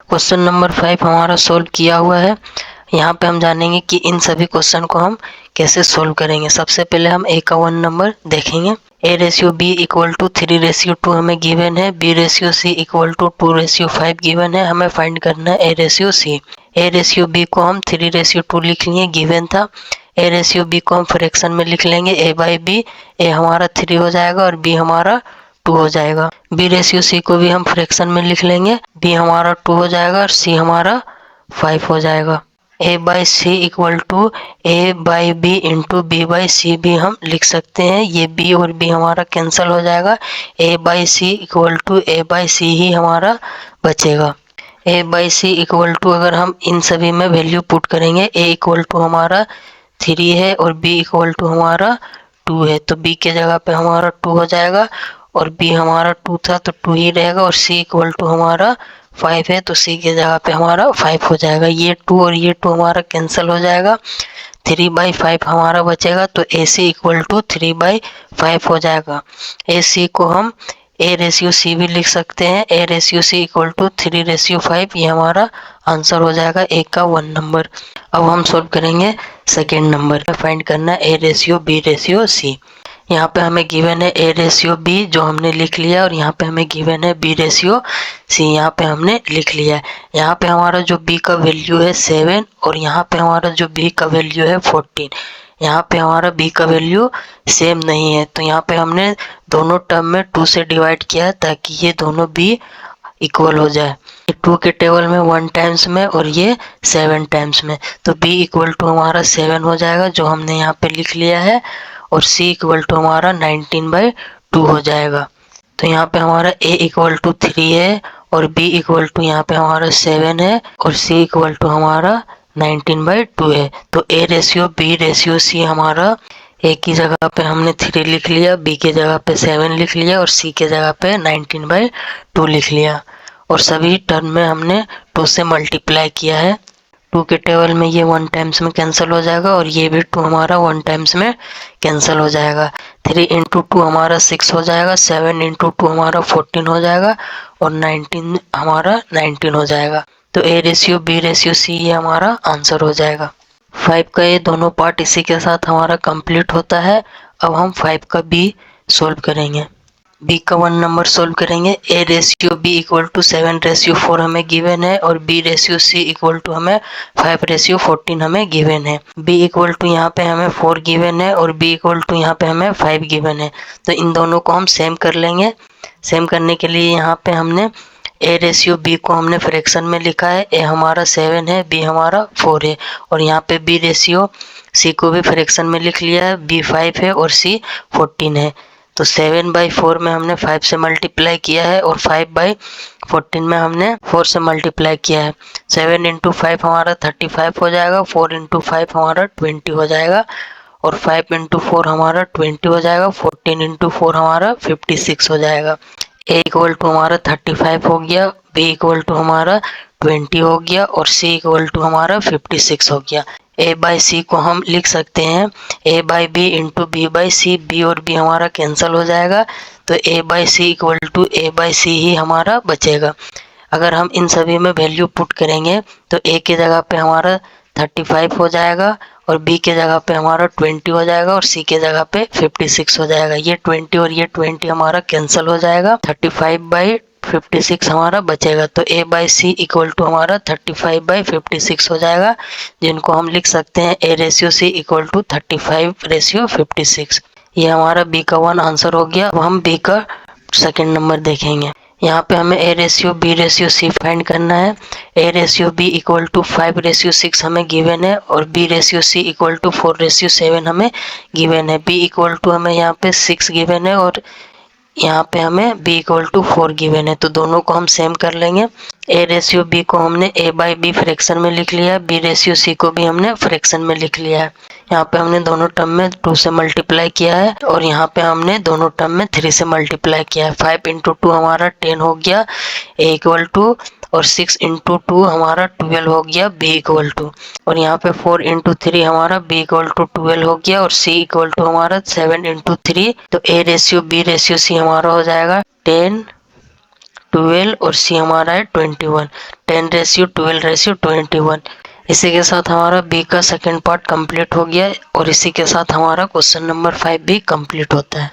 Question number 5 हमारा solve किया हुआ है। यहाँ पे हम जानेंगे कि इन सभी क्वेश्चन को हम कैसे सोल्व करेंगे। सबसे पहले हम ए का 1 नंबर देखेंगे। A ratio B equal to 3:2 हमें गिवन है। B ratio C equal to 2:5 given है। हमें फाइंड करना है A ratio C. A ratio B को हम 3:2 लिख लिए, गिवन था। ए रेशियो बी को हम फ्रैक्शन में लिख लेंगे ए बाई बी। ए हमारा 3 हो जाएगा और बी हमारा 2 हो जाएगा। बी रेशियो सी को भी हम फ्रैक्शन में लिख लेंगे, बी हमारा 2 हो जाएगा और सी हमारा 5 हो जाएगा। A by C equal to A by B into B by C भी हम लिख सकते हैं। ये बी और बी हमारा कैंसिल हो जाएगा। A by C equal to A by C ही हमारा बचेगा। A by C equal to अगर हम इन सभी में वैल्यू पुट करेंगे, ए इक्वल टू हमारा 3 है और बी इक्वल टू हमारा 2 है, तो बी के जगह पे हमारा 2 हो जाएगा और बी हमारा 2 था तो 2 ही रहेगा। और सी इक्वल टू हमारा 5 है तो सी के जगह पे हमारा 5 हो जाएगा। ये 2 और ये 2 हमारा कैंसिल हो जाएगा। 3/5 हमारा बचेगा तो ए सी इक्वल टू 3/5 हो जाएगा। ए सी को हम ए रेशियो सी भी लिख सकते हैं। A ratio C equal to 3:5, ये हमारा आंसर हो जाएगा ए का 1 नंबर। अब हम सोल्व करेंगे सेकेंड नंबर। फाइंड करना A ratio B ratio C. यहाँ पे हमें गिवन है ए रेशियो बी जो हमने लिख लिया और यहाँ पे हमें गिवन है बी रेशियो सी, यहाँ पे हमने लिख लिया है। यहाँ पे हमारा जो बी का वैल्यू है 7 और यहाँ पे हमारा जो बी का वैल्यू है 14। यहाँ पे हमारा बी का वैल्यू सेम नहीं है तो यहाँ पे हमने दोनों टर्म में 2 से डिवाइड किया है ताकि ये दोनों बी इक्वल हो जाए। 2 के टेबल में 1 टाइम्स में और ये 7 टाइम्स में, तो b इक्वल टू हमारा 7 हो जाएगा जो हमने यहाँ पे लिख लिया है। और c इक्वल टू हमारा 19/2 हो जाएगा। तो यहाँ पे हमारा a इक्वल टू 3 है और b इक्वल टू यहाँ पे हमारा 7 है और c इक्वल टू हमारा 19/2 है। तो a ratio b ratio c हमारा a की जगह पे हमने 3 लिख लिया, b की जगह पे 7 लिख लिया और c के जगह पे 19/2 लिख लिया। और सभी टर्म में हमने 2 से मल्टीप्लाई किया है। 2 के टेबल में ये 1 टाइम्स में कैंसिल हो जाएगा और ये भी 2 हमारा 1 टाइम्स में कैंसिल हो जाएगा। 3 इंटू 2 हमारा 6 हो जाएगा, 7 इंटू 2 हमारा 14 हो जाएगा और 19 हमारा 19 हो जाएगा। तो A ratio B ratio C ये हमारा आंसर हो जाएगा। 5 का ये दोनों पार्ट इसी के साथ हमारा कंप्लीट होता है। अब हम 5 का बी सोल्व करेंगे। बी का 1 नंबर सोल्व करेंगे। A ratio B equal to 7:4 हमें गिवन है और B ratio C equal to हमें 5:14 हमें गिवन है। बी इक्वल टू यहाँ पे हमें 4 गिवन है और बी इक्वल टू यहाँ पे हमें 5 गिवन है। तो इन दोनों को हम सेम कर लेंगे। सेम करने के लिए यहाँ पे हमने ए रेशियो बी को हमने फ्रैक्शन में लिखा है। ए हमारा 7 है, बी हमारा 4 है और यहाँ पे बी रेशियो सी को भी फ्रैक्शन में लिख लिया है। बी 5 है और सी 14 है। तो 7/4 में हमने 5 से मल्टीप्लाई किया है और 5/14 में हमने 4 से मल्टीप्लाई किया है। 7 इंटू 5 हमारा 35 हो जाएगा, 4 इंटू 5 हमारा 20 हो जाएगा और 5 इंटू 4 हमारा 20 हो जाएगा। 14 इंटू 4 हमारा 56 हो जाएगा। ए इक्वल टू हमारा 35 हो गया, बी इक्वल टू हमारा 20 हो गया और सी इक्वल टू हमारा 56 हो गया। ए बाई सी को हम लिख सकते हैं A by B into B by C. B और बी हमारा कैंसिल हो जाएगा तो A by C equal to A by C ही हमारा बचेगा। अगर हम इन सभी में वैल्यू पुट करेंगे तो ए के जगह पे हमारा 35 हो जाएगा और बी के जगह पे हमारा 20 हो जाएगा और सी के जगह पे 56 हो जाएगा। ये 20 और ये 20 हमारा कैंसिल हो जाएगा। 35/56 हमारा बचेगा। तो A by C equal to हमारा 35/56 हो जाएगा, जिनको हम लिख सकते हैं A ratio C equal to 35:56। ये हमारा बी का 1 आंसर हो गया। अब हम बी का सेकेंड नंबर देखेंगे। यहाँ पे हमें A ratio B ratio C find करना है। A ratio B equal to 5:6 हमें गिवन है और B ratio C equal to 4:7 हमें गिवन है। बी इक्वल टू हमें यहाँ पे 6 गिवन है और यहाँ पे हमें b इक्वल टू 4 गिवन है, तो दोनों को हम सेम कर लेंगे। a रेशियो b को हमने a बाई बी फ्रैक्शन में लिख लिया है, b रेशियो c को भी हमने फ्रैक्शन में लिख लिया है। यहाँ पे हमने दोनों टर्म में 2 से मल्टीप्लाई किया है और यहाँ पे हमने दोनों टर्म में 3 से मल्टीप्लाई किया है। 5 इंटू 2 हमारा 10 हो गया a इक्वल टू और 6 इंटू 2 हमारा 12 हो गया b इक्वल टू और यहाँ पे 4 इंटू 3 हमारा b इक्वल टू 12 हो गया और c इक्वल टू हमारा 7 इंटू 3। तो a ratio b ratio c हमारा हो जाएगा 10 12 और सी हमारा है 21। 10:12:21। इसी के साथ हमारा बी का सेकंड पार्ट कंप्लीट हो गया है और इसी के साथ हमारा क्वेश्चन नंबर 5 भी कंप्लीट होता है।